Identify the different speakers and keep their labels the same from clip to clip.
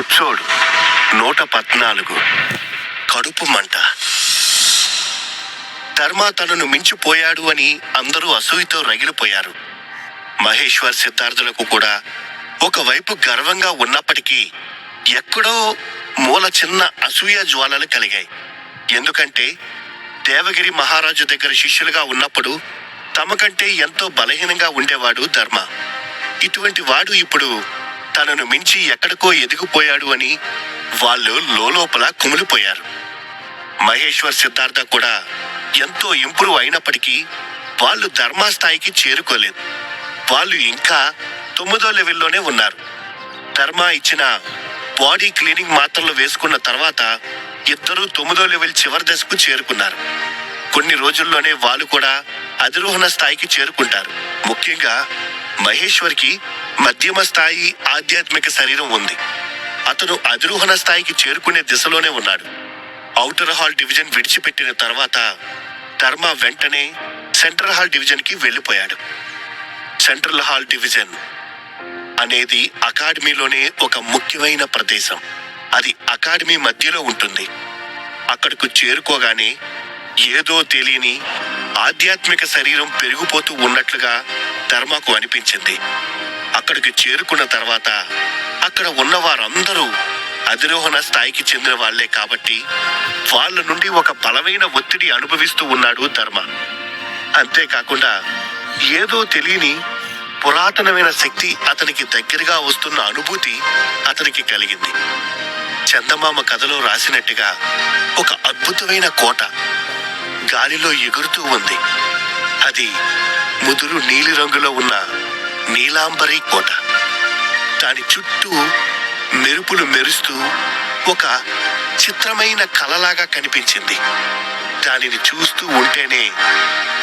Speaker 1: Episode 114 కడుపు మంట. ధర్మ తనను మించిపోయాడు అని అందరూ అసూయతో రగిలిపోయారు. మహేశ్వర్ సిద్ధార్థులకు కూడా ఒకవైపు గర్వంగా ఉన్నప్పటికీ ఎక్కడో మూల చిన్న అసూయ జ్వాలలు కలిగాయి. ఎందుకంటే దేవగిరి మహారాజు దగ్గర శిష్యులుగా ఉన్నప్పుడు తమకంటే ఎంతో బలహీనంగా ఉండేవాడు ధర్మ. ఇటువంటి వాడు ఇప్పుడు తనను మించి ఎక్కడికో ఎదిగిపోయాడు అని వాళ్ళు లోపల కుమిలిపోయారు. మహేశ్వర్ సిద్ధార్థ కూడా ఎంతో ఇంప్రూవ్ అయినప్పటికీ వాళ్ళు ధర్మ స్థాయికి చేరుకోలేదు. వాళ్ళు ఇంకా 9వ లెవెల్లోనే ఉన్నారు. ధర్మ ఇచ్చిన బాడీ క్లీనింగ్ మాత్రలు వేసుకున్న తర్వాత ఇద్దరూ 9వ లెవెల్ చివరి దశకు చేరుకున్నారు. కొన్ని రోజుల్లోనే వాళ్ళు కూడా అధిరోహణ స్థాయికి చేరుకుంటారు. ముఖ్యంగా మహేశ్వర్కి మధ్యమ స్థాయి ఆధ్యాత్మిక శరీరం ఉంది. అతను అధిరోహణ స్థాయికి చేరుకునే దిశలోనే ఉన్నాడు. ఔటర్ హాల్ డివిజన్ విడిచిపెట్టిన తర్వాత ధర్మ వెంటనే సెంట్రల్ హాల్ డివిజన్కి వెళ్ళిపోయాడు. సెంట్రల్ హాల్ డివిజన్ అనేది అకాడమీలోనే ఒక ముఖ్యమైన ప్రదేశం. అది అకాడమీ మధ్యలో ఉంటుంది. అక్కడకు చేరుకోగానే ఏదో తెలియని ఆధ్యాత్మిక శరీరం పెరిగిపోతూ ఉన్నట్లుగా ధర్మకు అనిపించింది. అక్కడికి చేరుకున్న తర్వాత అక్కడ ఉన్న వారందరూ అధిరోహణ స్థాయికి చెందిన వాళ్లే కాబట్టి వాళ్ళ నుండి ఒక బలమైన ఒత్తిడి అనుభవిస్తూ ఉన్నాడు ధర్మ. అంతేకాకుండా ఏదో తెలియని పురాతనమైన శక్తి అతనికి దగ్గరగా వస్తున్న అనుభూతి అతనికి కలిగింది. చందమామ కథలో రాసినట్టుగా ఒక అద్భుతమైన కోట గాలిలో ఎగురుతూ ఉంది. అది ముదురు నీలి రంగులో ఉన్న నీలాంబరి కోట. దాని చుట్టూ మెరుపులు మెరుస్తూ ఒక చిత్రమైన కలలాగా కనిపించింది. దానిని చూస్తూ ఉంటేనే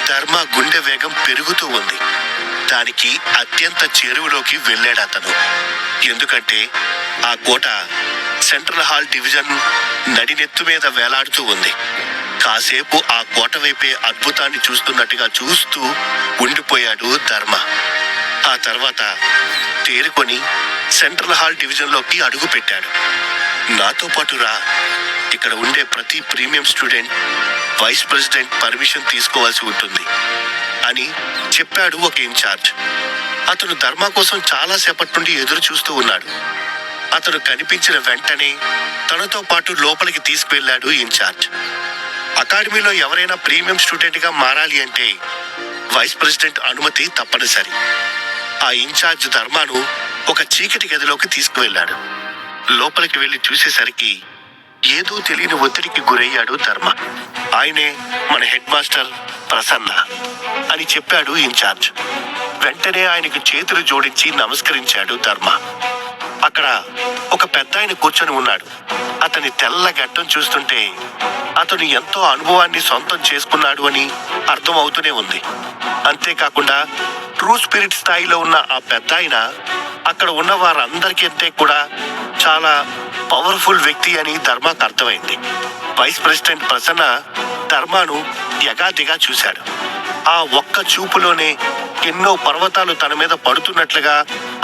Speaker 1: ధర్మ గుండె వేగం పెరుగుతూ ఉంది. దానికి అత్యంత చేరువలోకి వెళ్ళాడు అతను. ఎందుకంటే ఆ కోట సెంట్రల్ హాల్ డివిజన్ నడినెత్తు మీద వేలాడుతూ ఉంది. కాసేపు ఆ కోట వైపే అద్భుతాన్ని చూస్తున్నట్టుగా చూస్తూ ఉండిపోయాడు ధర్మ. ఆ తర్వాత తేరుకొని సెంట్రల్ హాల్ డివిజన్లోకి అడుగు పెట్టాడు. నాతో పాటు రా, ఇక్కడ ఉండే ప్రతి premium student vice president permission తీసుకోవాల్సి ఉంటుంది అని చెప్పాడు ఒక ఇన్ఛార్జ్. అతను ధర్మ కోసం చాలా సేపటి నుండి ఎదురు చూస్తూ ఉన్నాడు. అతను కనిపించిన వెంటనే తనతో పాటు లోపలికి తీసుకువెళ్ళాడు ఇన్ఛార్జ్. అకాడమీలో ఎవరైనా ప్రీమియం స్టూడెంట్గా మారాలి అంటే వైస్ ప్రెసిడెంట్ అనుమతి తప్పనిసరి. ఆ ఇన్ఛార్జ్ ధర్మను ఒక చీకటి గదిలోకి తీసుకువెళ్ళాడు. లోపలికి వెళ్ళి చూసేసరికి ఏదో తెలియని ఒత్తిడికి గురయ్యాడు ధర్మ. ఆయనే మన హెడ్ మాస్టర్ ప్రసన్న అని చెప్పాడు ఇన్ఛార్జ్. వెంటనే ఆయనకు చేతులు జోడించి నమస్కరించాడు ధర్మ. అక్కడ ఒక పెద్ద ఆయన కూర్చొని ఉన్నాడు. అతని తెల్ల గడ్డం చూస్తుంటే అతను ఎంతో అనుభవాన్ని సొంతం చేసుకున్నాడు అని అర్థం అవుతూనే ఉంది. అంతేకాకుండా ట్రూ స్పిరిట్ స్థాయిలో ఉన్న ఆ పెద్ద ఆయన అక్కడ ఉన్న వారందరికంటే కూడా చాలా పవర్ఫుల్ వ్యక్తి అని ధర్మకు అర్థమైంది. వైస్ ప్రెసిడెంట్ ప్రసన్న ధర్మను ఎగాదిగా చూశాడు. ఆ ఒక్క చూపులోనే ఎన్నో పర్వతాలు తన మీద పడుతున్నట్లుగా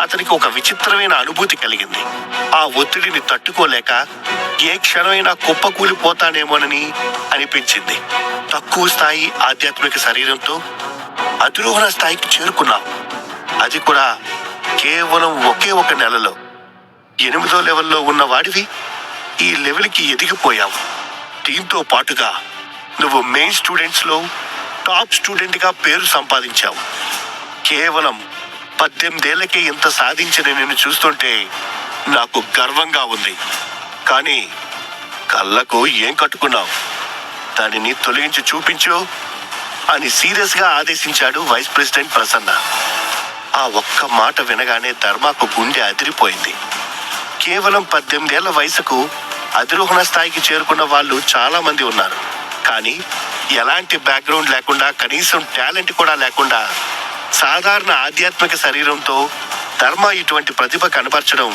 Speaker 1: అతనికి ఒక విచిత్రమైన అనుభూతి కలిగింది. ఆ ఒత్తిడిని తట్టుకోలేక ఏ క్షణమైనా కుప్పకూలిపోతానేమోనని అనిపించింది. తక్కువ స్థాయి ఆధ్యాత్మిక శరీరంతో అధిరోహణ స్థాయికి చేరుకున్నాం. అది కూడా కేవలం ఒకే ఒక నెలలో. 8వ లెవెల్లో ఉన్న వాడివి ఈ లెవెల్కి ఎదిగిపోయావు. దీంతో పాటుగా నువ్వు మెయిన్ స్టూడెంట్స్లో టాప్ స్టూడెంట్గా పేరు సంపాదించావు. కేవలం 18 ఏళ్లకే ఇంత సాధించిన నేను చూస్తుంటే నాకు గర్వంగా ఉంది. కానీ కళ్ళకు ఏం కట్టుకున్నావు? దానిని తొలగించి చూపించు అని సీరియస్గా ఆదేశించాడు వైస్ ప్రెసిడెంట్ ప్రసన్న. ఆ ఒక్క మాట వినగానే ధర్మకు గుండె అదిరిపోయింది. కేవలం 18 ఏళ్ల వయసుకు అధిరోహణ స్థాయికి చేరుకున్న వాళ్ళు చాలా మంది ఉన్నారు. కానీ ఎలాంటి బ్యాక్గ్రౌండ్ లేకుండా, కనీసం టాలెంట్ కూడా లేకుండా సాధారణ ఆధ్యాత్మిక శరీరంతో ధర్మ ఇటువంటి ప్రతిభ కనబరచడం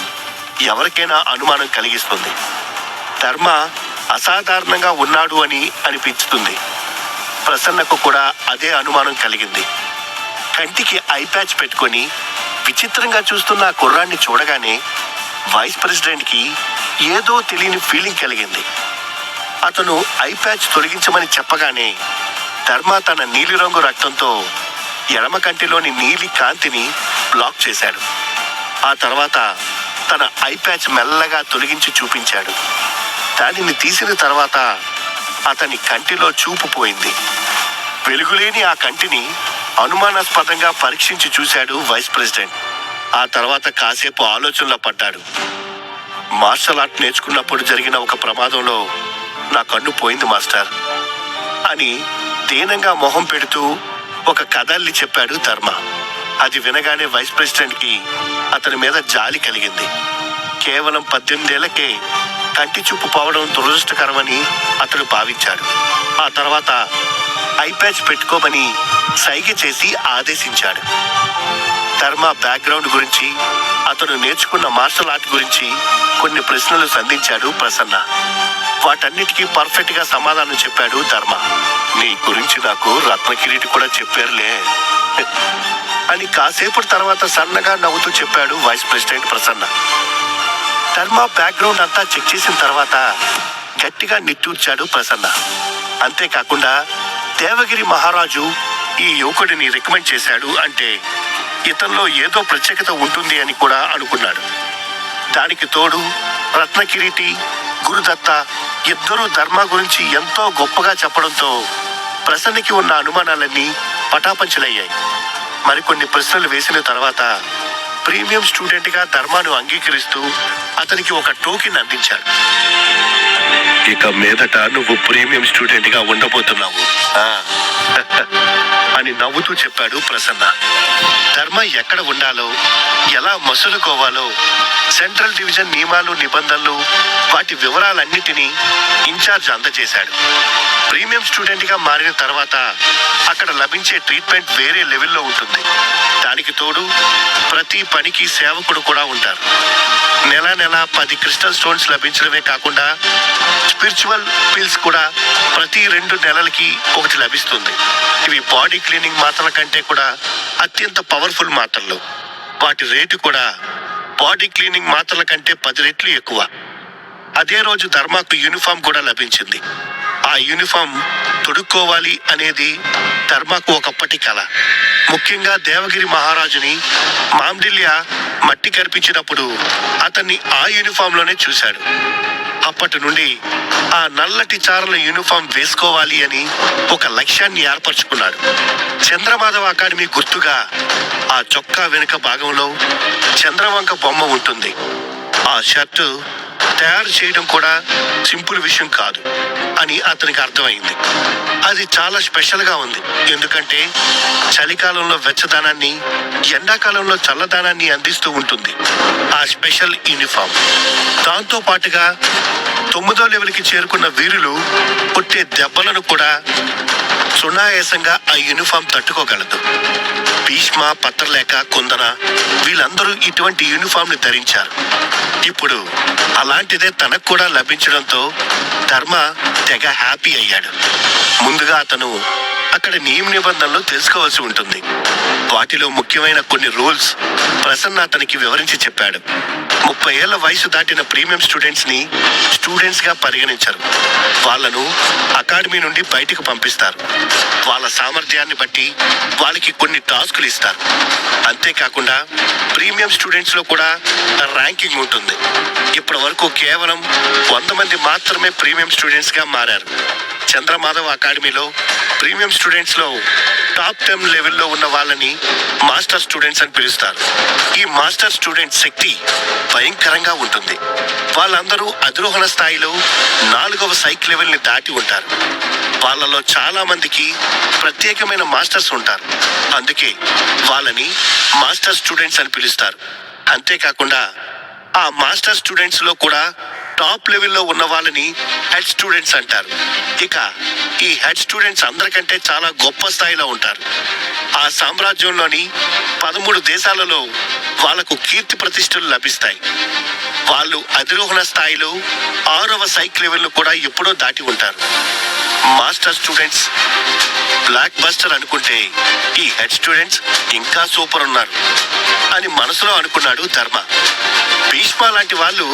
Speaker 1: ఎవరికైనా అనుమానం కలిగిస్తుంది. ధర్మ అసాధారణంగా ఉన్నాడు అని అనిపిస్తుంది. ప్రసన్నకు కూడా అదే అనుమానం కలిగింది. కంటికి ఐ ప్యాచ్ పెట్టుకొని విచిత్రంగా చూస్తున్న ఆ కుర్రాన్ని చూడగానే వైస్ ప్రెసిడెంట్ కి ఏదో తెలియని ఫీలింగ్ కలిగింది. అతను ఐ ప్యాచ్ తొలగించమని చెప్పగానే ధర్మ తన నీలిరంగు రక్తంతో ఎడమ కంటిలోని నీలి కాంతిని బ్లాక్ చేశాడు. ఆ తర్వాత తన ఐ ప్యాచ్ మెల్లగా తొలగించి చూపించాడు. దానిని తీసిన తర్వాత అతని కంటిలో చూపు పోయింది. వెలుగులేని ఆ కంటిని అనుమానాస్పదంగా పరీక్షించి చూశాడు వైస్ ప్రెసిడెంట్. ఆ తర్వాత కాసేపు ఆలోచనలో పడ్డాడు. మార్షల్ ఆర్ట్ నేర్చుకున్నప్పుడు జరిగిన ఒక ప్రమాదంలో నా కన్ను పోయింది మాస్టర్ అని దీనంగా మొహం పెడుతూ ఒక కథ అల్లి చెప్పాడు ధర్మ. అది వినగానే వైస్ ప్రెసిడెంట్ కి అతని మీద జాలి కలిగింది. కేవలం 18 ఏళ్లకే కంటి చూపు పోవడం దురదృష్టకరమని అతడు భావించాడు. ఆ తర్వాత ఐ ప్యాచ్ పెట్టుకోమని సైగ చేసి ఆదేశించాడు. ధర్మ బ్యాక్గ్రౌండ్ గురించి, అతను నేర్చుకున్న మార్షల్ ఆర్ట్ గురించి కొన్ని ప్రశ్నలు సంధించాడు ప్రసన్న. వాటన్నిటికీ పర్ఫెక్ట్ గా సమాధానం చెప్పాడు ధర్మ. నీ గురించి నాకు రత్నకిరీటి కూడా చెప్పారులే అని కాసేపటి తర్వాత సన్నగా నవ్వుతూ చెప్పాడు వైస్ ప్రెసిడెంట్ ప్రసన్న. ధర్మ బ్యాక్గ్రౌండ్ అంతా చెక్ చేసిన తర్వాత గట్టిగా నిట్టూర్చాడు ప్రసన్న. అంతేకాకుండా దేవగిరి మహారాజు ఈ యువకుడిని రికమెండ్ చేశాడు అంటే ఇతనిలో ఏదో ప్రత్యేకత ఉంటుంది అని కూడా అనుకున్నాడు. దానికి తోడు రత్నకిరీటి, గురుదత్త ఇద్దరూ ధర్మ గురించి ఎంతో గొప్పగా చెప్పడంతో ప్రసన్నకి ఉన్న అనుమానాలన్నీ పటాపంచలయ్యాయి. మరికొన్ని ప్రశ్నలు వేసిన తర్వాత ప్రీమియం స్టూడెంట్ గా ధర్మాను అంగీకరిస్తూ అతనికి ఒక టోకెన్ అందించాడు. ఇక మీదట నువ్వు ప్రీమియం స్టూడెంట్ గా ఉండబోతున్నావు అని నవ్వుతూ చెప్పాడు ప్రసన్న. ధర్మ ఎక్కడ ఉండాలో, ఎలా మసులుకోవాలో, సెంట్రల్ డివిజన్ నియమాలు, నిబంధనలు, వాటి వివరాలన్నిటినీ ఇన్ఛార్జ్ అందజేశాడు. ప్రీమియం స్టూడెంట్ గా మారిన తర్వాత అక్కడ లభించే ట్రీట్మెంట్ వేరే లెవెల్లో ఉంటుంది. దానికి తోడు ప్రతి పనికి సేవకుడు కూడా ఉంటారు. నెల 10 క్రిస్టల్ స్టోన్స్ లభించడమే కాకుండా స్పిరిచువల్ పిల్స్ కూడా ప్రతి 2 నెలలకి ఒకటి లభిస్తుంది. ఇవి బాడీ క్లీనింగ్ మాత్రల కంటే కూడా అత్యంత పవర్ఫుల్ మాత్రలు. వాటి రేటు కూడా బాడీ క్లీనింగ్ మాత్రల కంటే 10 రెట్లు ఎక్కువ. అదే రోజు ధర్మకు యూనిఫామ్ కూడా లభించింది. ఆ యూనిఫామ్ తొడుక్కోవాలి అనేది ధర్మకు ఒకప్పటి కల. ముఖ్యంగా దేవగిరి మహారాజుని మాండిల్య మట్టి కనిపించినప్పుడు అతన్ని ఆ యూనిఫామ్ లోనే చూశాడు. అప్పటి నుండి ఆ నల్లటి చారల యూనిఫామ్ వేసుకోవాలి అని ఒక లక్ష్యాన్ని ఏర్పరచుకున్నాడు. చంద్రమాధవ అకాడమీ గుర్తుగా ఆ చొక్కా వెనుక భాగంలో చంద్రవంక బొమ్మ ఉంటుంది. ఆ షర్టు తయారు చేయడం కూడా సింపుల్ విషయం కాదు అని అతనికి అర్థమైంది. అది చాలా స్పెషల్ గా ఉంది. ఎందుకంటే చలికాలంలో వెచ్చదనాన్ని, ఎండాకాలంలో చల్లదనాన్ని అందిస్తూ ఉంటుంది ఆ స్పెషల్ యూనిఫామ్. దాంతో పాటుగా 9వ లెవెల్కి చేరుకున్న వీరులు కొట్టే దెబ్బలను కూడా సునాయాసంగా ఆ యూనిఫామ్ తట్టుకోగలదు. భీష్మ, పత్రలేఖ, కుందన వీళ్ళందరూ ఇటువంటి యూనిఫామ్ ని ధరించారు. ఇప్పుడు అలాంటిదే తనకు కూడా లభించడంతో ధర్మ తెగ హ్యాపీ అయ్యాడు. ముందుగా అతను అక్కడ నియమ నిబంధనలు తెలుసుకోవాల్సి ఉంటుంది. వాటిలో ముఖ్యమైన కొన్ని రూల్స్ ప్రసన్న అతనికి వివరించి చెప్పాడు. 30 ఏళ్ల వయసు దాటిన ప్రీమియం స్టూడెంట్స్ ని స్టూడెంట్స్ గా పరిగణించరు. వాళ్ళను అకాడమీ నుండి బయటకు పంపిస్తారు. వాళ్ళ సామర్థ్యాన్ని బట్టి వాళ్ళకి కొన్ని టాస్కులు ఇస్తారు. అంతేకాకుండా ప్రీమియం స్టూడెంట్స్ లో కూడా ర్యాంకింగ్ ఉంటుంది. ఇప్పటి వరకు కేవలం 100 మంది మాత్రమే ప్రీమియం స్టూడెంట్స్ గా మారారు. చంద్రమాధవ అకాడమీలో ప్రీమియం స్టూడెంట్స్ లో టాప్ 10 లెవెల్లో ఉన్న వాళ్ళని మాస్టర్ స్టూడెంట్స్ అని పిలుస్తారు. ఈ మాస్టర్ స్టూడెంట్ శక్తి భయంకరంగా ఉంటుంది. వాళ్ళందరూ అధిరోహణ స్థాయిలో 4వ సైక్ లెవెల్ ని దాటి ఉంటారు. వాళ్ళలో చాలా మందికి ప్రత్యేకమైన మాస్టర్స్ ఉంటారు. అందుకే వాళ్ళని మాస్టర్ స్టూడెంట్స్ అని పిలుస్తారు. అంతేకాకుండా ఆ మాస్టర్ స్టూడెంట్స్ లో కూడా టాప్ లెవెల్లో ఉన్న వాళ్ళని హెడ్ స్టూడెంట్స్ అంటారు. ఇక ఈ హెడ్ స్టూడెంట్స్ అందరికంటే చాలా గొప్ప స్థాయిలో ఉంటారు. ఆ సామ్రాజ్యంలోని 13 దేశాలలో వాళ్లకు కీర్తి ప్రతిష్టలు లభిస్తాయి. వాళ్ళు అధిరోహణ స్థాయిలో 6వ సైక్ లెవెల్ కూడా ఎప్పుడో దాటి ఉంటారు. మాస్టర్ స్టూడెంట్స్ బ్లాక్ బస్టర్ అనుకుంటే ఈ హెడ్ స్టూడెంట్స్ ఇంకా సూపర్ ఉన్నారు అని మనసులో అనుకున్నాడు ధర్మ. భీష్మ భీష్మ లాంటి వాళ్ళు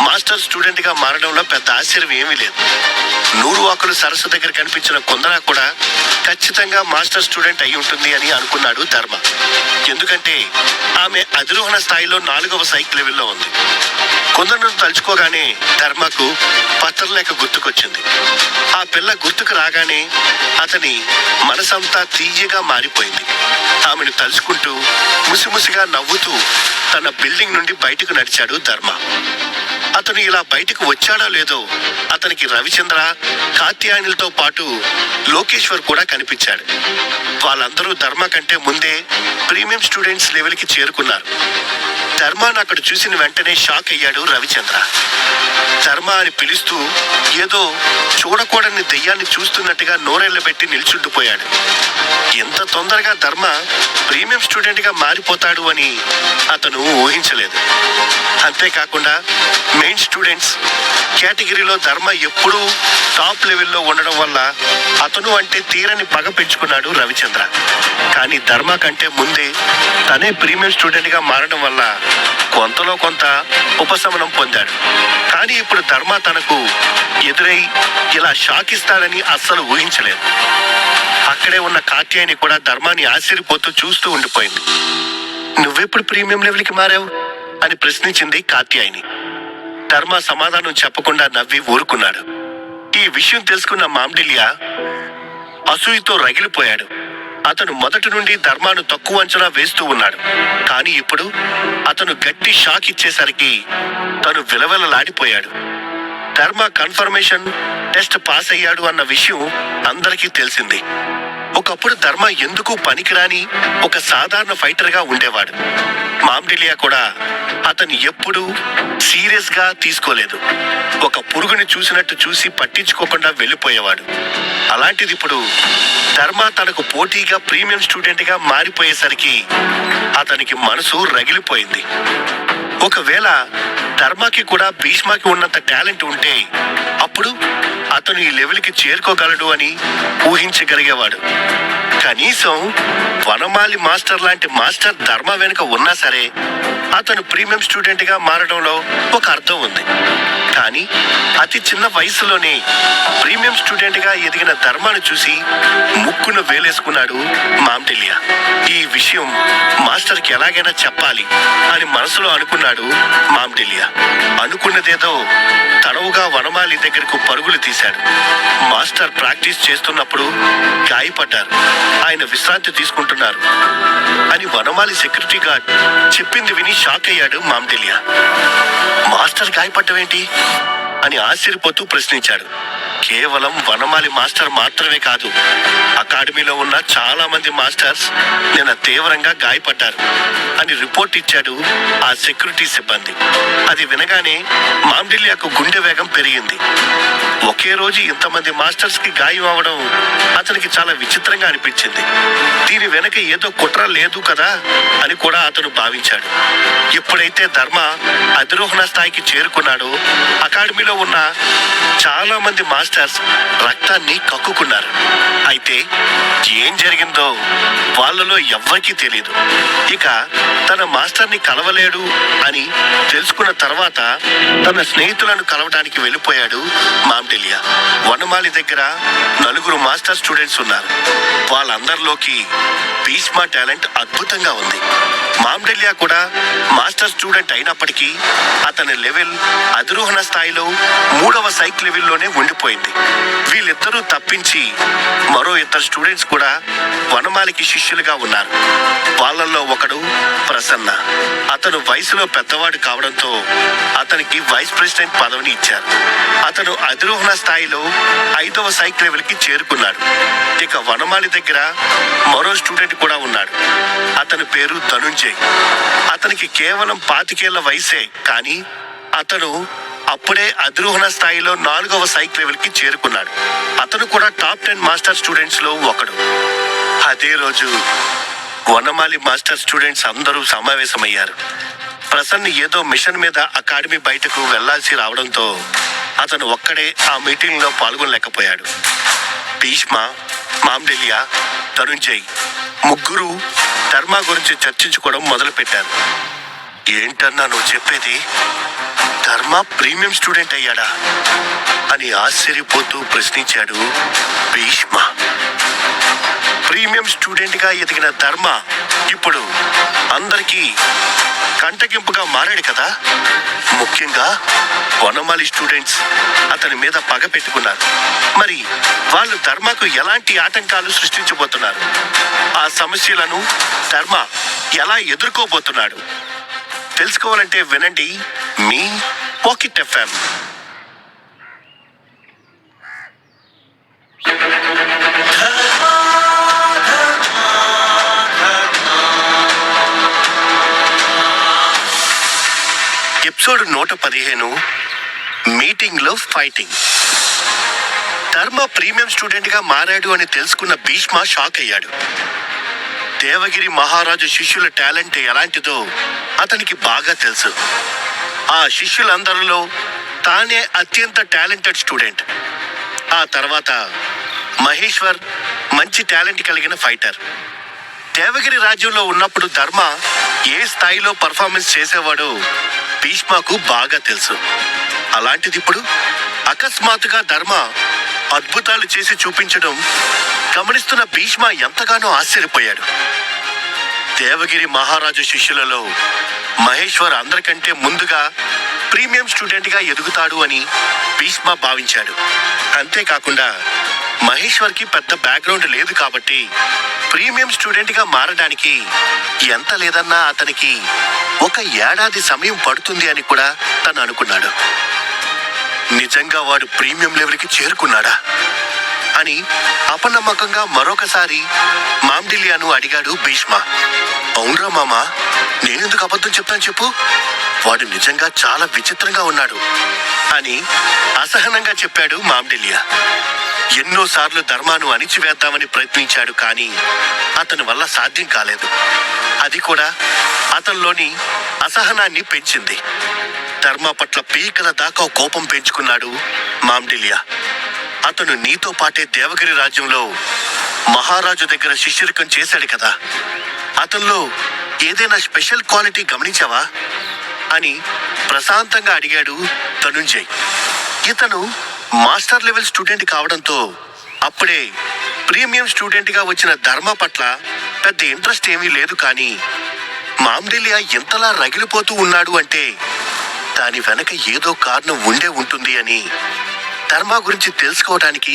Speaker 1: మాస్టర్ స్టూడెంట్ గా మారడంలో పెద్ద ఆశ్చర్యం ఏమీ లేదు. 100 ఆకులు సరస్సు దగ్గర కనిపించిన కుందన కూడా ఖచ్చితంగా మాస్టర్ స్టూడెంట్ అయి ఉంటుంది అని అనుకున్నాడు ధర్మ. ఎందుకంటే ఆమె అధిరోహణ స్థాయిలో 4వ సైకిల్ లెవెల్లో ఉంది. కుందనను తలుచుకోగానే ధర్మకు పత్రలేఖ గుర్తుకొచ్చింది. ఆ పిల్ల గుర్తుకు రాగానే అతని మనసంతా తీయగా మారిపోయింది. ఆమెను తలుచుకుంటూ ముసిముసిగా నవ్వుతూ తన బిల్డింగ్ నుండి బయటకు నడిచాడు ధర్మ. అతను ఇలా బయటకు వచ్చాడో లేదో అతనికి రవిచంద్ర, కాత్యాయనులతో పాటు లోకేశ్వర్ కూడా కనిపించాడు. వాళ్ళందరూ ధర్మ కంటే ముందే ప్రీమియం స్టూడెంట్స్ లెవెల్కి చేరుకున్నారు. ధర్మాను అక్కడ చూసిన వెంటనే షాక్ అయ్యాడు రవిచంద్ర. ధర్మ అని పిలుస్తూ ఏదో చూడకూడని దెయ్యాన్ని చూస్తున్నట్టుగా నోరెళ్లబెట్టి నిల్చుండిపోయాడు. ఎంత తొందరగా ధర్మ ప్రీమియం స్టూడెంట్ గా మారిపోతాడు అని అతను ఊహించలేదు. అంతేకాకుండా మెయిన్ స్టూడెంట్స్ కేటగిరీలో ధర్మ ఎప్పుడూ టాప్ లెవెల్లో ఉండడం వల్ల అతను అంటే తీరని పగ పెంచుకున్నాడు రవిచంద్ర. కానీ ధర్మ కంటే ముందే తనే ప్రీమియం స్టూడెంట్ గా మారడం వల్ల కొంతలో కొంత ఉపశమనం పొందాడు. కానీ ఇప్పుడు ధర్మ తనకు ఎదురై ఇలా షాక్ ఇస్తాడని అస్సలు ఊహించలేదు. అక్కడే ఉన్న కాత్యాయని కూడా ధర్మాన్ని ఆశ్చర్యపోతూ చూస్తూ ఉండిపోయింది. నువ్వెప్పుడు ప్రీమియం లెవెల్కి మారావు అని ప్రశ్నించింది కాత్యాయని. ధర్మ సమాధానం చెప్పకుండా నవ్వి ఊరుకున్నాడు. ఈ విషయం తెలుసుకున్న మాండిల్య అసూయతో రగిలిపోయాడు. అతను మొదటి నుండి ధర్మాను తక్కువ అంచనా వేస్తూ ఉన్నాడు. కానీ ఇప్పుడు అతను గట్టి షాక్ ఇచ్చేసరికి తను విలవిలలాడిపోయాడు. ధర్మ కన్ఫర్మేషన్ టెస్ట్ పాస్ అయ్యాడు అన్న విషయం అందరికీ తెలిసింది. ఒకప్పుడు ధర్మ ఎందుకు పనికిరాని ఒక సాధారణ ఫైటర్ గా ఉండేవాడు. మాండిలియా కూడా అతను ఎప్పుడూ సీరియస్ గా తీసుకోలేదు. ఒక పురుగుని చూసినట్టు చూసి పట్టించుకోకుండా వెళ్ళిపోయేవాడు. అలాంటిది ఇప్పుడు ధర్మ తనకు పోటీగా ప్రీమియం స్టూడెంట్ గా మారిపోయేసరికి అతనికి మనసు రగిలిపోయింది. ఒకవేళ ధర్మకి కూడా భీష్మకి ఉన్నంత టాలెంట్ ఉంటే అప్పుడు అతను ఈ లెవెల్కి చేరుకోగలడు అని ఊహించగలిగేవాడు. కనీసం వనమాలి మాస్టర్ లాంటి మాస్టర్ ధర్మ వెనుక ఉన్నా సరే అతను ప్రీమియం స్టూడెంట్ గా మారడంలో ఒక అర్థం ఉంది. కానీ అతి చిన్న వయసులోనే ప్రీమియం స్టూడెంట్ గా ఎదిగిన ధర్మాను చూసి ముక్కును వేలేసుకున్నాడు మాండిల్య. ఈ విషయం మాస్టర్ కి ఎలాగైనా చెప్పాలి అని మనసులో అనుకున్నాడు మాండిల్య. అనుకున్నదేదో తడవుగా వనమాలి దగ్గరకు పరుగులు తీశాడు. మాస్టర్ ప్రాక్టీస్ చేస్తున్నప్పుడు గాయపడ్డారు. ఆయన విశ్రాంతి తీసుకుంటున్నారు అని వనమాలి సెక్యూరిటీ గార్డ్ చెప్పింది విని షాక్ అయ్యాడు మాండిల్య. మాస్టర్ గాయపడ్డమేంటి అని ఆశ్చర్యపోతూ ప్రశ్నించాడు. కేవలం వనమాలి మాస్టర్ మాత్రమే కాదు, అకాడమీలో ఉన్న చాలా మంది మాస్టర్స్ నిన్న తీవ్రంగా గాయపడ్డారు అని రిపోర్ట్ ఇచ్చాడు ఆ సెక్యూరిటీ సిబ్బంది. అది వినగానే మాండిల్యకు గుండె వేగం పెరిగింది. ఒకే రోజు ఇంతమంది మాస్టర్స్ కి గాయం అవడం అతనికి చాలా విచిత్రంగా అనిపించింది. దీని వెనక ఏదో కుట్ర లేదు కదా అని కూడా అతను భావించాడు. ఎప్పుడైతే ధర్మ అధిరోహణ స్థాయికి చేరుకున్నాడో అకాడమీలో ఉన్న చాలా మంది మాస్టర్స్ రక్తాన్ని కక్కుకున్నారు. అయితే ఏం జరిగిందో వాళ్ళలో ఎవ్వరికీ తెలియదు. ఇక తన మాస్టర్ని కలవలేడు అని తెలుసుకున్న తర్వాత తన స్నేహితులను కలవడానికి వెళ్ళిపోయాడు మాండిల్య. వనమాలి దగ్గర 4 మాస్టర్ స్టూడెంట్స్ ఉన్నారు. వాళ్ళందరిలోకి భీష్మ టాలెంట్ అద్భుతంగా ఉంది. మాండిల్య కూడా మాస్టర్ స్టూడెంట్ అయినప్పటికీ అతని లెవెల్ అధిరోహణ స్థాయిలో 3వ సైకిల్ లెవెల్లోనే ఉండిపోయింది. వీళ్ళిద్దరూ తప్పించి మరో 2 స్టూడెంట్స్ కూడా వనమాలికి శిష్యులుగా ఉన్నారు. వాళ్ళల్లో ఒకడు ప్రసన్న. అతను వయసులో పెద్దవాడు కావడంతో అతనికి వైస్ ప్రెసిడెంట్ పదవిని ఇచ్చారు. అతను అధిరోహణ స్థాయిలో 5వ సైకిల్ లెవెల్కి చేరుకున్నాడు. ఇక వనమాలి దగ్గర మరో స్టూడెంట్ కూడా ఉన్నాడు. అతని పేరు ధనుంజయ్. అతనికి కేవలం 25 ఏళ్ల వయసే, కానీ అతను అప్పుడే అధిరోహణ స్థాయిలో 4వ సైకిల్ లెవెల్కి చేరుకున్నాడు. అతను కూడా టాప్ 10 మాస్టర్ స్టూడెంట్స్ లో ఒకడు. అదే రోజు వనమాలి మాస్టర్ స్టూడెంట్స్ అందరూ సమావేశమయ్యారు. ప్రసన్న ఏదో మిషన్ మీద అకాడమీ బయటకు వెళ్లాల్సి రావడంతో అతను ఒక్కడే ఆ మీటింగ్ లో పాల్గొనలేకపోయాడు. భీష్మ, మాండిల్య, ధనుంజయ్ ముగ్గురు ధర్మ గురించి చర్చించుకోవడం మొదలుపెట్టారు. ఏంటన్నా నువ్వు చెప్పేది? ధర్మ ప్రీమియం స్టూడెంట్ అయ్యాడా అని ఆశ్చర్యపోతూ ప్రశ్నించాడు భీష్మ. ప్రీమియం స్టూడెంట్ గా ఎదిగిన ధర్మ ఇప్పుడు అందరికీ కంటగింపుగా మారాడు కదా. ముఖ్యంగా వనమాలి స్టూడెంట్స్ అతని మీద పగ పెట్టుకున్నారు. మరి వాళ్ళు ధర్మకు ఎలాంటి ఆటంకాలు సృష్టించబోతున్నారు? ఆ సమస్యలను ధర్మ ఎలా ఎదుర్కోబోతున్నాడు? తెలుసుకోవాలంటే వినండి మీ పాకెట్ ఎఫ్ఎం. ఎపిసోడ్ 115 మీటింగ్ లో ఫైటింగ్. ధర్మ ప్రీమియం స్టూడెంట్ గా మారాడు అని తెలుసుకున్న భీష్మ షాక్ అయ్యాడు. దేవగిరి మహారాజు శిష్యుల టాలెంట్ ఎలాంటిదో అతనికి బాగా తెలుసు. ఆ శిష్యులందరిలో తానే అత్యంత టాలెంటెడ్ స్టూడెంట్. ఆ తర్వాత మహేశ్వర్ మంచి టాలెంట్ కలిగిన ఫైటర్. దేవగిరి రాజ్యంలో ఉన్నప్పుడు ధర్మ ఏ స్థాయిలో పర్ఫార్మెన్స్ చేసేవాడో భీష్మకు బాగా తెలుసు. అలాంటిది ఇప్పుడు అకస్మాత్తుగా ధర్మ అద్భుతాలు చేసి చూపించడం గమనిస్తున్న భీష్మ ఎంతగానో ఆశ్చర్యపోయాడు. దేవగిరి మహారాజు శిష్యులలో మహేశ్వర్ అందరికంటే ముందుగా ప్రీమియం స్టూడెంట్ గా ఎదుగుతాడు అని భీష్మ భావించాడు. అంతేకాకుండా మహేశ్వర్ కి పెద్ద బ్యాక్గ్రౌండ్ లేదు కాబట్టి ప్రీమియం స్టూడెంట్ గా మారడానికి ఎంత లేదన్నా అతనికి 1 ఏడాది సమయం పడుతుంది అని కూడా తను అనుకున్నాడు. నిజంగా వాడు ప్రీమియం లెవెల్కి చేరుకున్నాడా అని అపనమ్మకంగా మరొకసారి మాండిలియాను అడిగాడు భీష్మ. అవునరా మామ, నేనెందుకు అబద్ధం చెప్తాను చెప్పు? వాడు నిజంగా చాలా విచిత్రంగా ఉన్నాడు అని అసహనంగా చెప్పాడు మాండిలియా. ఎన్నోసార్లు ధర్మాను అణిచివేద్దామని ప్రయత్నించాడు, కానీ అతని వల్ల సాధ్యం కాలేదు. అది కూడా అతనిలోని అసహనాన్ని పెంచింది. ధర్మ పట్ల పీకల దాకా కోపం పెంచుకున్నాడు మాండిలియా. అతను నీతో పాటే దేవగిరి రాజ్యంలో మహారాజు దగ్గర శిష్యరికం చేశాడు కదా, అతనిలో ఏదైనా స్పెషల్ క్వాలిటీ గమనించావా అని ప్రశాంతంగా అడిగాడు ధనుంజయ్. ఇతను మాస్టర్ లెవెల్ స్టూడెంట్ కావడంతో అప్పుడే ప్రీమియం స్టూడెంట్ గా వచ్చిన ధర్మ పట్ల పెద్ద ఇంట్రెస్ట్ ఏమీ లేదు. కానీ మాండిలియా ఎంతలా రగిలిపోతూ ఉన్నాడు అంటే దాని వెనక ఏదో కారణం ఉండే ఉంటుంది అని ధర్మ గురించి తెలుసుకోవడానికి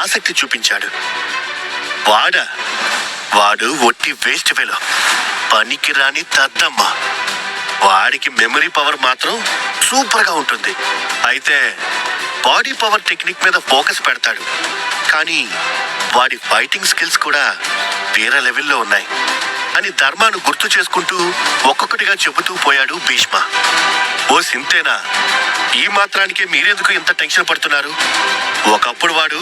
Speaker 1: ఆసక్తి చూపించాడు. వాడు ఒట్టి వేస్ట్ ఫెలో, పనికి రాని దద్దమ్మ. వాడికి మెమరీ పవర్ మాత్రం సూపర్ గా ఉంటుంది. అయితే బాడీ పవర్ టెక్నిక్ మీద ఫోకస్ పెడతాడు, కానీ వాడి ఫైటింగ్ స్కిల్స్ కూడా వేరే లెవెల్లో ఉన్నాయి అని ధర్మాను గుర్తు చేసుకుంటూ ఒక్కొక్కటిగా చెబుతూ పోయాడు భీష్మ. ఓ సింతేనా, ఈ మాత్రానికే మీరెందుకు ఇంత టెన్షన్ పడుతున్నారు? ఒకప్పుడు వాడు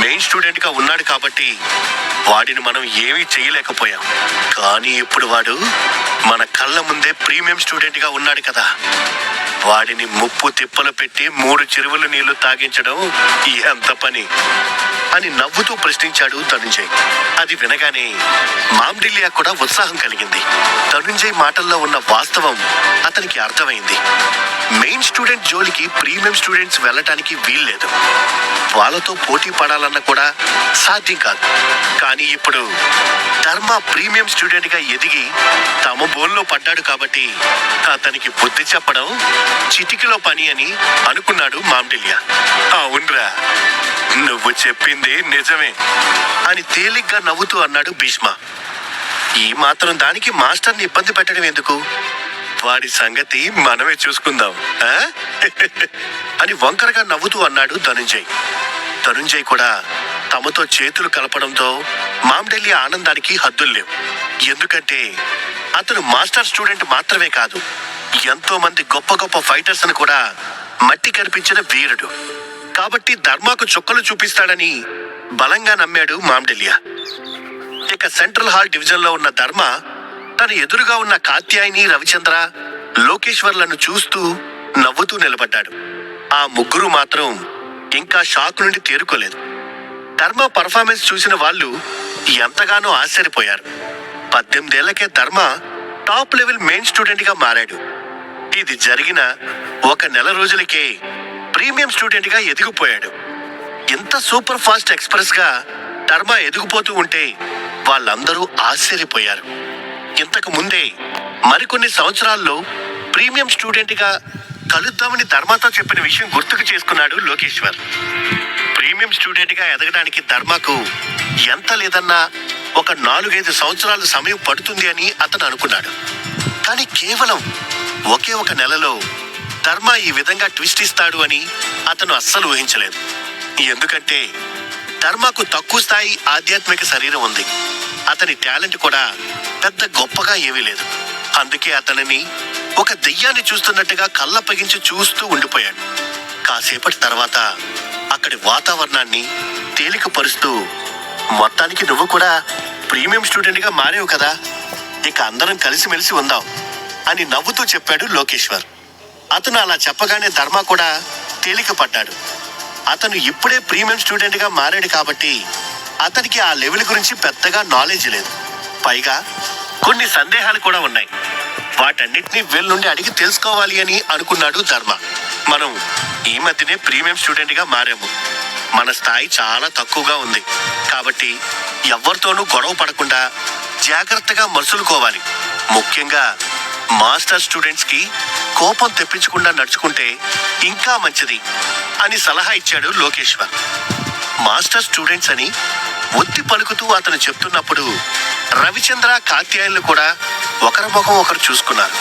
Speaker 1: మెయిన్ స్టూడెంట్ గా ఉన్నాడు కాబట్టి వాడిని మనం ఏమీ చేయలేకపోయాం. కానీ ఇప్పుడు వాడు మన కళ్ళ ముందే ప్రీమియం స్టూడెంట్ గా ఉన్నాడు కదా, వాడిని ముప్పు తిప్పలు పెట్టి 3 చెరువుల నీళ్లు తాగించడం ఎంత పని అని నవ్వుతూ ప్రశ్నించాడు ధనుంజయ్. అది వినగానే మాండిలియా కూడా ఉత్సాహం కలిగింది. ధనుంజయ్ మాటల్లో ఉన్న వాస్తవం అతనికి అర్థమైంది. మెయిన్ స్టూడెంట్ జోలికి ప్రీమియం స్టూడెంట్స్ వెళ్ళటానికి వీల్లేదు. వాళ్ళతో పోటీ పడాలన్న కూడా సాధ్యం కాదు. కానీ ఇప్పుడు ధర్మ ప్రీమియం స్టూడెంట్ గా ఎదిగి తమ బోన్లో పడ్డాడు కాబట్టి అతనికి బుద్ధి చెప్పడం చిటికలో పని అని అనుకున్నాడు మాండిలియా. అవునరా, నువ్వు చెప్పింది నిజమే అని తేలిగ్గా నవ్వుతూ అన్నాడు భీష్మ. ఈ మాత్రం దానికి మాస్టర్ని ఇబ్బంది పెట్టడం ఎందుకు? వాడి సంగతి మనమే చూసుకుందాం అని వంకరగా నవ్వుతూ అన్నాడు ధనుంజయ్. ధనుంజయ్ కూడా తమతో చేతులు కలపడంతో మాండిలియా ఆనందానికి హద్దులు లేవు. ఎందుకంటే అతను మాస్టర్ స్టూడెంట్ మాత్రమే కాదు, ఎంతో మంది గొప్ప గొప్ప ఫైటర్స్ ను కూడా మట్టి కనిపించిన వీరుడు కాబట్టి ధర్మకు చుక్కలు చూపిస్తాడని బలంగా నమ్మాడు మాండిలియా. ఇక సెంట్రల్ హాల్ డివిజన్ లో ఉన్న ధర్మ తన ఎదురుగా ఉన్న కాత్యాయిని, రవిచంద్ర, లోకేశ్వర్లను చూస్తూ నవ్వుతూ నిలబడ్డాడు. ఆ ముగ్గురు మాత్రం ఇంకా షాక్ నుండి తేరుకోలేదు. ధర్మ పర్ఫార్మెన్స్ చూసిన వాళ్ళు ఎంతగానో ఆశ్చర్యపోయారు. 18 ఏళ్లకే ధర్మ టాప్ లెవెల్ మెయిన్ స్టూడెంట్ గా మారాడు. ఇది జరిగిన ఒక నెల రోజులకే ప్రీమియం స్టూడెంట్ గా ఎదిగిపోయాడు. ఇంత సూపర్ ఫాస్ట్ ఎక్స్ప్రెస్ గా ధర్మ ఎదిగిపోతూ ఉంటే వాళ్ళందరూ ఆశ్చర్యపోయారు. ఇంతకు ముందే మరికొన్ని సంవత్సరాల్లో ప్రీమియం స్టూడెంట్ గా కలుద్దామని ధర్మతో చెప్పిన విషయం గుర్తుకు చేసుకున్నాడు లోకేశ్వర్. ప్రీమియం స్టూడెంట్ గా ఎదగడానికి ధర్మకు ఎంత లేదన్నా ఒక 4-5 సంవత్సరాల సమయం పడుతుంది అని అతను అనుకున్నాడు. కానీ కేవలం ఒకే ఒక నెలలో ధర్మ ఈ విధంగా ట్విస్ట్ ఇస్తాడు అని అతను అస్సలు ఊహించలేదు. ఎందుకంటే ధర్మకు తక్కువ స్థాయి ఆధ్యాత్మిక శరీరం ఉంది. అతని టాలెంట్ కూడా పెద్ద గొప్పగా ఏమీ లేదు. అందుకే అతనిని ఒక దెయ్యాన్ని చూస్తున్నట్టుగా కళ్ళప్పగించి చూస్తూ ఉండిపోయాడు. కాసేపటి తర్వాత అక్కడి వాతావరణాన్ని తేలికపరుస్తూ, మొత్తానికి నువ్వు కూడా ప్రీమియం స్టూడెంట్ గా మారేవు కదా, ఇక అందరం కలిసిమెలిసి ఉందాం అని నవ్వుతూ చెప్పాడు లోకేశ్వర్. అతను అలా చెప్పగానే ధర్మ కూడా తేలిక పడ్డాడు. అతను ఇప్పుడే ప్రీమియం స్టూడెంట్ గా మారాడు కాబట్టి అతనికి ఆ లెవెల్ గురించి పెద్దగా నాలెడ్జ్ లేదు. పైగా కొన్ని సందేహాలు కూడా ఉన్నాయి. వాటన్నిటినీ వీళ్ళ నుండి అడిగి తెలుసుకోవాలి అని అనుకున్నాడు ధర్మ. మనం ఈ మధ్యనే ప్రీమియం స్టూడెంట్ గా మారాము. మన స్థాయి చాలా తక్కువగా ఉంది కాబట్టి ఎవరితోనూ గొడవ పడకుండా జాగ్రత్తగా మసులుకోవాలి. ముఖ్యంగా మాస్టర్ స్టూడెంట్స్ కి కోపం తెప్పించకుండా నడుచుకుంటే ఇంకా మంచిది అని సలహా ఇచ్చాడు లోకేశ్వర్. మాస్టర్ స్టూడెంట్స్ అని ఒత్తి పలుకుతూ అతను చెప్తున్నప్పుడు రవిచంద్ర, కాత్యాయన్లు కూడా ఒకరి ముఖం ఒకరు చూసుకున్నారు.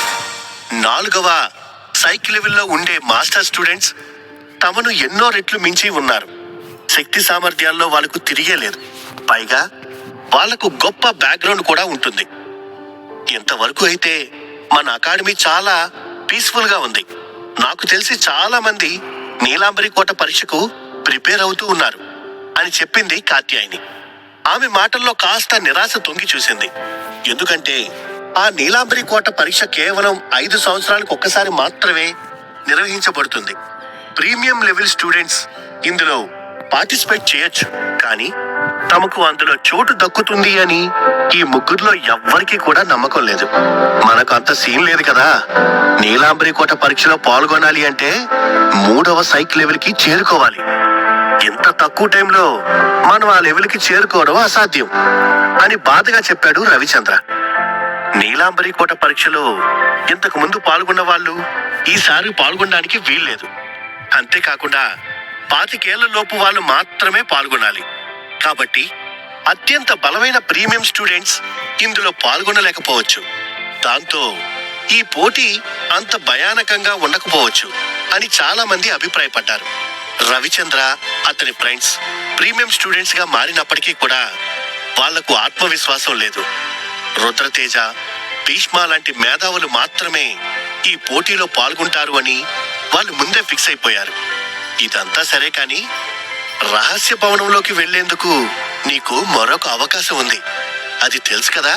Speaker 1: 4వ సైకిల్ లెవెల్లో ఉండే మాస్టర్ స్టూడెంట్స్ తమను ఎన్నో రెట్లు మించి ఉన్నారు. శక్తి సామర్థ్యాల్లో వాళ్ళకు తిరిగేలేదు. పైగా వాళ్లకు గొప్ప బ్యాక్గ్రౌండ్ కూడా ఉంటుంది. ఇంతవరకు అయితే మన అకాడమీ చాలా పీస్ఫుల్ గా ఉంది. నాకు తెలిసి చాలా మంది నీలాంబరి కోట పరీక్షకు ప్రిపేర్ అవుతూ ఉన్నారు అని చెప్పింది కాత్యాయని. ఆమె మాటల్లో కాస్త నిరాశ తొంగి చూసింది. ఎందుకంటే ఆ నీలాంబరి కోట పరీక్ష కేవలం 5 సంవత్సరాలకు ఒక్కసారి మాత్రమే నిర్వహించబడుతుంది. ప్రీమియం లెవెల్ స్టూడెంట్స్ ఇందులో పార్టిసిపేట్ చేయొచ్చు, కానీ తమకు అందులో చోటు దక్కుతుంది అని ఈ ముగ్గురులో ఎవ్వరికీ కూడా నమ్మకం లేదు. మనకు అంత సీన్ లేదు కదా. నీలాంబరి కోట పరీక్షలో పాల్గొనాలి అంటే 3వ సైకిల్ లెవెల్ కి చేరుకోవాలి. ఇంత తక్కువ టైంలో మనం ఆ లెవెల్ కి చేరుకోవడం అసాధ్యం అని బాధగా చెప్పాడు రవిచంద్ర. నీలాంబరి కోట పరీక్షలో ఇంతకు ముందు పాల్గొన్న వాళ్ళు ఈసారి పాల్గొనడానికి వీల్లేదు. అంతేకాకుండా 25 ఏళ్ల లోపు వాళ్ళు మాత్రమే పాల్గొనాలి. కాబట్టి అత్యంత బలమైన ప్రీమియం స్టూడెంట్స్ ఇందులో పాల్గొనలేకపోవచ్చు. దాంతో ఈ పోటీ అంత భయానకంగా ఉండకపోవచ్చు అని చాలా మంది అభిప్రాయపడ్డారు. రవిచంద్ర, అతని ఫ్రెండ్స్ ప్రీమియం స్టూడెంట్స్ గా మారినప్పటికీ కూడా వాళ్లకు ఆత్మవిశ్వాసం లేదు. రుద్రతేజ, భీష్మ లాంటి మేధావులు మాత్రమే ఈ పోటీలో పాల్గొంటారు అని వాళ్ళు ముందే ఫిక్స్ అయిపోయారు. ఇదంతా సరే, కానీ రహస్య భవనంలోకి వెళ్లేందుకు నీకు మరొక అవకాశం ఉంది, అది తెలుసు కదా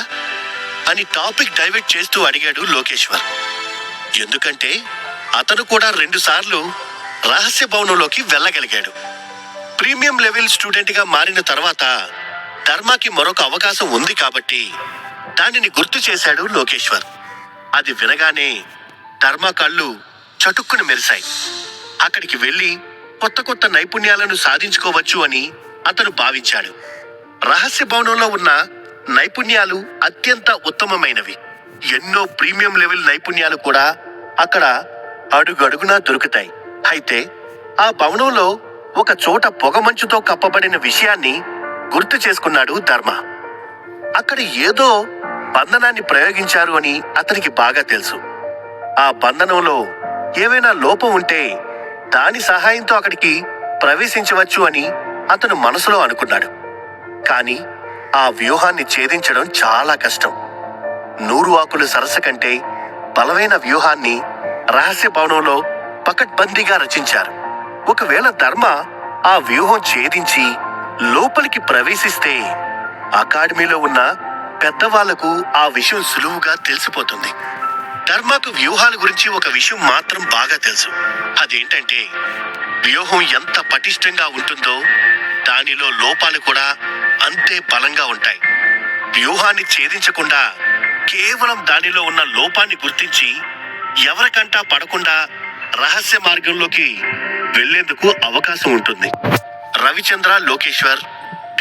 Speaker 1: అని టాపిక్ డైవర్ట్ చేస్తూ అడిగాడు లోకేశ్వర్. ఎందుకంటే అతను కూడా 2 సార్లు రహస్య భవనంలోకి వెళ్ళగలిగాడు. ప్రీమియం లెవెల్ స్టూడెంట్ గా మారిన తర్వాత ధర్మకి మరొక అవకాశం ఉంది కాబట్టి దానిని గుర్తు చేశాడు లోకేశ్వర్. అది వినగానే ధర్మ కళ్ళు చటుక్కున మెరిశాయి. అక్కడికి వెళ్లి కొత్త కొత్త నైపుణ్యాలను సాధించుకోవచ్చు అని అతను భావించాడు. రహస్య భవనంలో ఉన్న నైపుణ్యాలు అత్యంత ఉత్తమమైనవి. ఎన్నో ప్రీమియం లెవెల్ నైపుణ్యాలు కూడా అక్కడ అడుగడుగునా దొరుకుతాయి. అయితే ఆ భవనంలో ఒక చోట పొగమంచుతో కప్పబడిన విషయాన్ని గుర్తు చేసుకున్నాడు ధర్మ. అక్కడ ఏదో బంధనాన్ని ప్రయోగించారు అని అతనికి బాగా తెలుసు. ఆ బంధనంలో ఏవైనా లోపం ఉంటే దాని సహాయంతో అక్కడికి ప్రవేశించవచ్చు అని అతను మనసులో అనుకున్నాడు. కానీ ఆ వ్యూహాన్ని ఛేదించడం చాలా కష్టం. 100 ఆకుల సరస్సు కంటే బలమైన వ్యూహాన్ని రహస్య భవనంలో పకడ్బందీగా రచించారు. ఒకవేళ ధర్మ ఆ వ్యూహం ఛేదించి లోపలికి ప్రవేశిస్తే అకాడమీలో ఉన్న పెద్దవాళ్లకు ఆ విషయం సులువుగా తెలిసిపోతుంది. ధర్మకు వ్యూహాల గురించి ఒక విషయం మాత్రం బాగా తెలుసు. అదేంటంటే వ్యూహం ఎంత పటిష్టంగా ఉంటుందో దానిలో లోపాలు కూడా అంతే బలంగా ఉంటాయి. వ్యూహాన్ని ఛేదించకుండా కేవలం దానిలో ఉన్న లోపాన్ని గుర్తించి ఎవరికంటా పడకుండా రహస్య మార్గంలోకి వెళ్లేందుకు అవకాశం ఉంటుంది. రవిచంద్ర, లోకేశ్వర్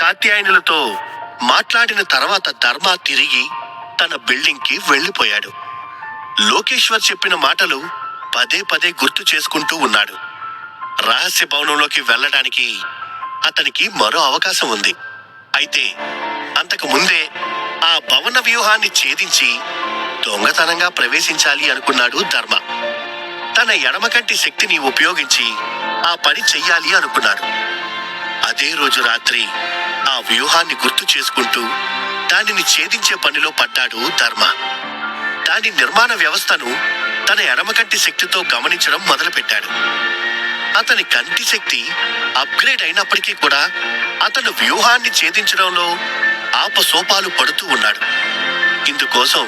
Speaker 1: కాత్యాయనులతో మాట్లాడిన తర్వాత ధర్మ తిరిగి తన బిల్డింగ్ కి వెళ్లిపోయాడు. లోకేశ్వర్ చెప్పిన మాటలు పదే పదే గుర్తు చేసుకుంటూ ఉన్నాడు. రహస్య భవనంలోకి వెళ్ళడానికి అతనికి మరో అవకాశం ఉంది. అయితే అంతకు ముందే ఆ భవన వ్యూహాన్ని ఛేదించి దొంగతనంగా ప్రవేశించాలి అనుకున్నాడు ధర్మ. తన ఎడమకంటి శక్తిని ఉపయోగించి ఆ పని చెయ్యాలి అనుకున్నాడు. అదే రోజు రాత్రి ఆ వ్యూహాన్ని గుర్తు చేసుకుంటూ దానిని ఛేదించే పనిలో పడ్డాడు ధర్మ. దాని నిర్మాణ వ్యవస్థను తన ఎడమకంటి శక్తితో గమనించడం మొదలుపెట్టాడు. అతని కంటి శక్తి అప్గ్రేడ్ అయినప్పటికీ కూడా అతను వ్యూహాన్ని ఛేదించడంలో ఆపసోపాలు పడుతూ ఉన్నాడు. ఇందుకోసం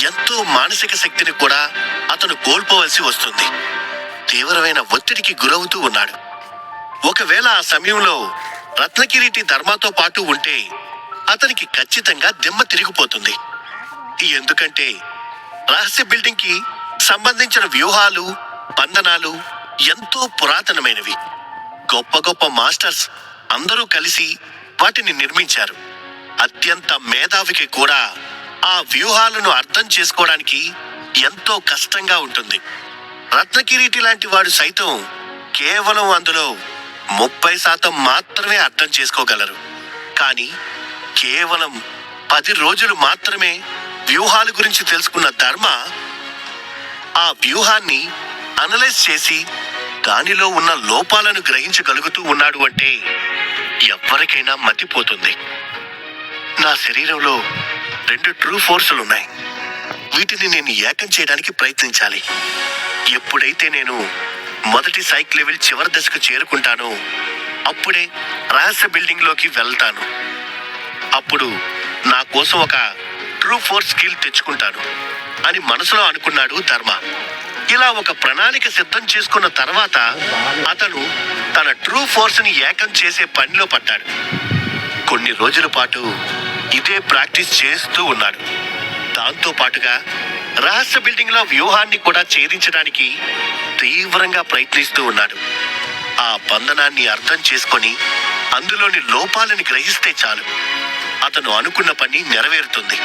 Speaker 1: ఎంతో మానసిక శక్తిని కూడా అతను కోల్పోవలసి వస్తుంది. తీవ్రమైన ఒత్తిడికి గురవుతూ ఉన్నాడు. ఒకవేళ ఆ సమయంలో రత్నకిరీటి ధర్మతో పాటు ఉంటే అతనికి ఖచ్చితంగా దిమ్మ తిరిగిపోతుంది. ఎందుకంటే రహస్య బిల్డింగ్ కి సంబంధించిన వ్యూహాలు, బంధనాలు ఎంతో పురాతనమైనవి. గొప్ప గొప్ప మాస్టర్స్ అందరూ కలిసి వాటిని నిర్మించారు. అత్యంత మేధావికి కూడా ఆ వ్యూహాలను అర్థం చేసుకోవడానికి ఎంతో కష్టంగా ఉంటుంది. రత్నకిరీటి లాంటి వాడు సైతం కేవలం అందులో 30% మాత్రమే అర్థం చేసుకోగలరు. కానీ కేవలం 10 రోజులు మాత్రమే వ్యూహాల గురించి తెలుసుకున్న ధర్మ ఆ వ్యూహాన్ని అనలైజ్ చేసి దానిలో ఉన్న లోపాలను గ్రహించగలుగుతూ ఉన్నాడు అంటే ఎవరికైనా మతిపోతుంది. నా శరీరంలో 2 ట్రూ ఫోర్సులు ఉన్నాయి. వీటిని నేను ఏకం చేయడానికి ప్రయత్నించాలి. ఎప్పుడైతే నేను మొదటి సైక్ లెవెల్ చివరి దశకు చేరుకుంటానో అప్పుడే రహస్య బిల్డింగ్ లోకి వెళ్తాను. అప్పుడు నా కోసం ఒక ట్రూ ఫోర్స్ స్కిల్ తెచ్చుకుంటాను అని మనసులో అనుకున్నాడు ధర్మ. ఇలా ఒక ప్రణాళిక సిద్ధం చేసుకున్న తర్వాత అతను తన ట్రూ ఫోర్స్ ని ఏకం చేసే పనిలో పడ్డాడు. కొన్ని రోజుల పాటు ఇదే ప్రాక్టీస్ చేస్తూ ఉన్నాడు. దాంతో పాటుగా రహస్య బిల్డింగ్ లో వ్యూహాన్ని కూడా ఛేదించడానికి తీవ్రంగా ప్రయత్నిస్తూ ఉన్నాడు. ఆ బంధనాన్ని అర్థం చేసుకొని అందులోని లోపాలని గ్రహిస్తే చాలు, అతను అనుకున్న పని నెరవేరుతుంది.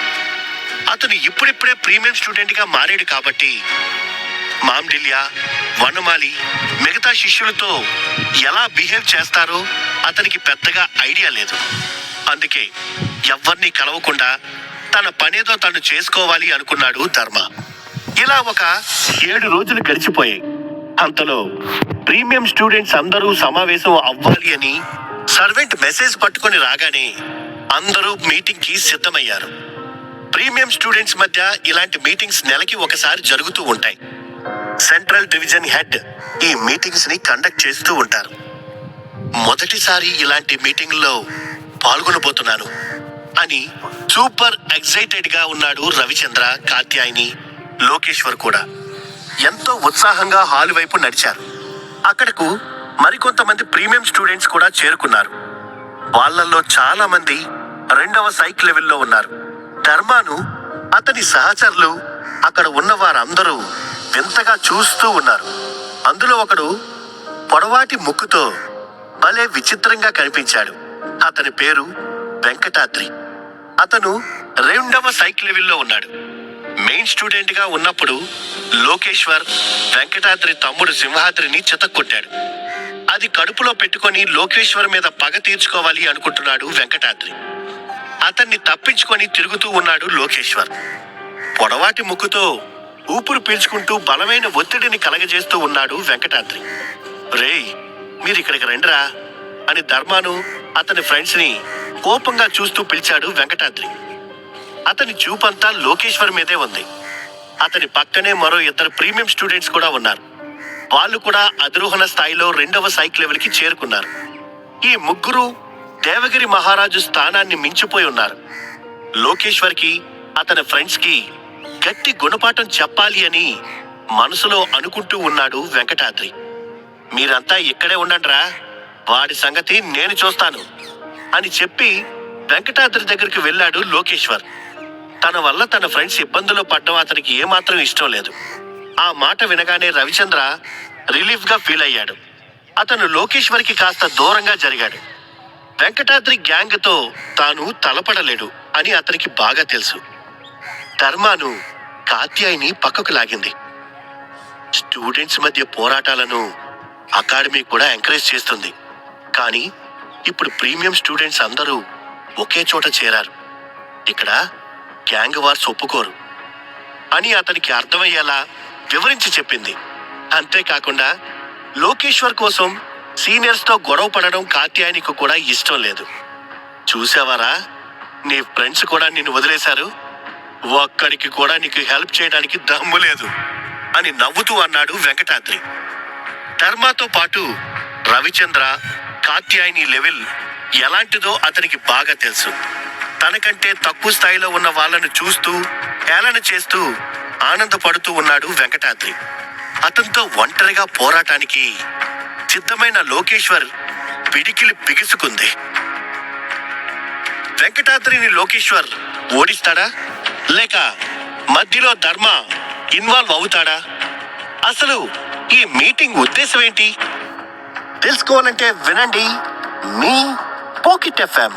Speaker 1: అతను ఇప్పుడిప్పుడే ప్రీమియం స్టూడెంట్ గా మారాడు కాబట్టి మాండిల్యా, వనమాలి మిగతా శిష్యులతో ఎలా బిహేవ్ చేస్తారో అతనికి పెద్దగా ఐడియా లేదు. అందుకే ఎవరిని కలవకుండా తన పనేదో తను చేసుకోవాలి అనుకున్నాడు ధర్మ. ఇలా ఒక 7 రోజులు గడిచిపోయాయి. అంతలో ప్రీమియం స్టూడెంట్స్ అందరూ సమావేశం అవ్వాలి అని సర్వెంట్ మెసేజ్ పట్టుకొని రాగానే అందరూ మీటింగ్ కి సిద్ధమయ్యారు. ప్రీమియం స్టూడెంట్స్ మధ్య ఇలాంటి మీటింగ్స్ నెలకి ఒకసారి జరుగుతూ ఉంటాయి. సెంట్రల్ డివిజన్ హెడ్ ఈ మీటింగ్స్ ని కండక్ట్ చేస్తూ ఉంటారు. మొదటిసారి ఇలాంటి మీటింగ్ లో పాల్గొనబోతున్నాను అని సూపర్ ఎక్సైటెడ్ గా ఉన్నాడు రవిచంద్ర, కాత్యాయని, లోకేశ్వర్ కూడా. ఎంతో ఉత్సాహంగా హాల్ వైపు నడిచారు. అక్కడకు మరికొంతమంది ప్రీమియం స్టూడెంట్స్ కూడా చేరుకున్నారు. వాళ్ళల్లో చాలా మంది 2వ సైక్ లెవెల్లో ఉన్నారు. ధర్మాను అతని సహచరులు అక్కడ ఉన్న వారందరూ వింతగా చూస్తూ ఉన్నారు. అందులో ఒకడు పొడవాటి ముక్కుతో భలే విచిత్రంగా కనిపించాడు. అతని పేరు వెంకటాద్రి. అతను 2వ సైక్ లెవెల్లో ఉన్నాడు. మెయిన్ స్టూడెంట్ గా ఉన్నప్పుడు లోకేశ్వర్ వెంకటాద్రి తమ్ముడు సింహాద్రిని చితక్కొట్టాడు. అది కడుపులో పెట్టుకొని లోకేశ్వర్ మీద పగ తీర్చుకోవాలి అనుకుంటున్నాడు వెంకటాద్రి. అతన్ని తప్పించుకొని తిరుగుతూ ఉన్నాడు లోకేశ్వర్. పొడవాటి ముక్కుతో ఊపిరి పీల్చుకుంటూ బలమైన ఒత్తిడిని కలగజేస్తూ ఉన్నాడు వెంకటాద్రి. రేయ్, మీరిక్కడికి రండిరా అని ధర్మాను అతని ఫ్రెండ్స్ ని కోపంగా చూస్తూ పిలిచాడు వెంకటాద్రి. అతని చూపంతా లోకేశ్వర్ మీదే ఉంది. అతని పక్కనే మరో 2 ప్రీమియం స్టూడెంట్స్ కూడా ఉన్నారు. వాళ్ళు కూడా అధిరోహణ స్థాయిలో 2వ సైక్ లెవెల్ కి చేరుకున్నారు. ఈ ముగ్గురు దేవగిరి మహారాజు స్థానాన్ని మించిపోయి ఉన్నారు. లోకేశ్వర్ కి అతని ఫ్రెండ్స్ కి గట్టి గుణపాఠం చెప్పాలి అని మనసులో అనుకుంటూ ఉన్నాడు వెంకటాద్రి. మీరంతా ఇక్కడే ఉండండిరా, వాడి సంగతి నేను చూస్తాను అని చెప్పి వెంకటాద్రి దగ్గరికి వెళ్ళాడు లోకేశ్వర్. తన వల్ల తన ఫ్రెండ్స్ ఇబ్బందులు పడ్డం అతనికి ఏమాత్రం ఇష్టం లేదు. ఆ మాట వినగానే రవిచంద్ర రిలీఫ్ గా ఫీల్ అయ్యాడు. అతను లోకేశ్వర్కి కాస్త దూరంగా జరిగాడు. వెంకటాద్రి గ్యాంగ్ తో తాను తలపడలేడు అని అతనికి బాగా తెలుసు. ధర్మాను కాత్యాయిని పక్కకు లాగింది. స్టూడెంట్స్ మధ్య పోరాటాలను అకాడమీ కూడా ఎంకరేజ్ చేస్తుంది. కానీ ఇప్పుడు ప్రీమియం స్టూడెంట్స్ అందరూ ఒకే చోట చేరారు. ఇక్కడ గ్యాంగ్ వార్స్ ఒప్పుకోరు అని అతనికి అర్థమయ్యేలా వివరించి చెప్పింది. అంతేకాకుండా లోకేశ్వర్ కోసం సీనియర్స్ తో గొడవ పడడం కాత్యాయనికి కూడా ఇష్టం లేదు. చూసావారా, నీ ఫ్రెండ్స్ కూడా నిన్ను వదిలేశారు, ఒక్కడికి కూడా నీకు హెల్ప్ చేయడానికి దమ్ము లేదు అని నవ్వుతూ అన్నాడు వెంకటాద్రి. ధర్మాతో పాటు రవిచంద్ర కాత్యాయని లెవెల్ ఎలాంటిదో అతనికి బాగా తెలుసు. తనకంటే తక్కువ స్థాయిలో ఉన్న వాళ్ళను చూస్తూ హేళన చేస్తూ ఆనందపడుతూ ఉన్నాడు వెంకటాద్రి. అతనితో ఒంటరిగా పోరాటానికి సిద్ధమైన లోకేశ్వర్ పిడికిలి బిగుసుకుంది. వెంకటాద్రిని లోకేశ్వర్ ఓడిస్తాడా లేక మధ్యలో ధర్మ ఇన్వాల్వ్ అవుతాడా? అసలు ఈ మీటింగ్ ఉద్దేశం ఏంటి? తెలుసుకోవాలంటే వినండి మీ పాకెట్ ఎఫ్ఎం.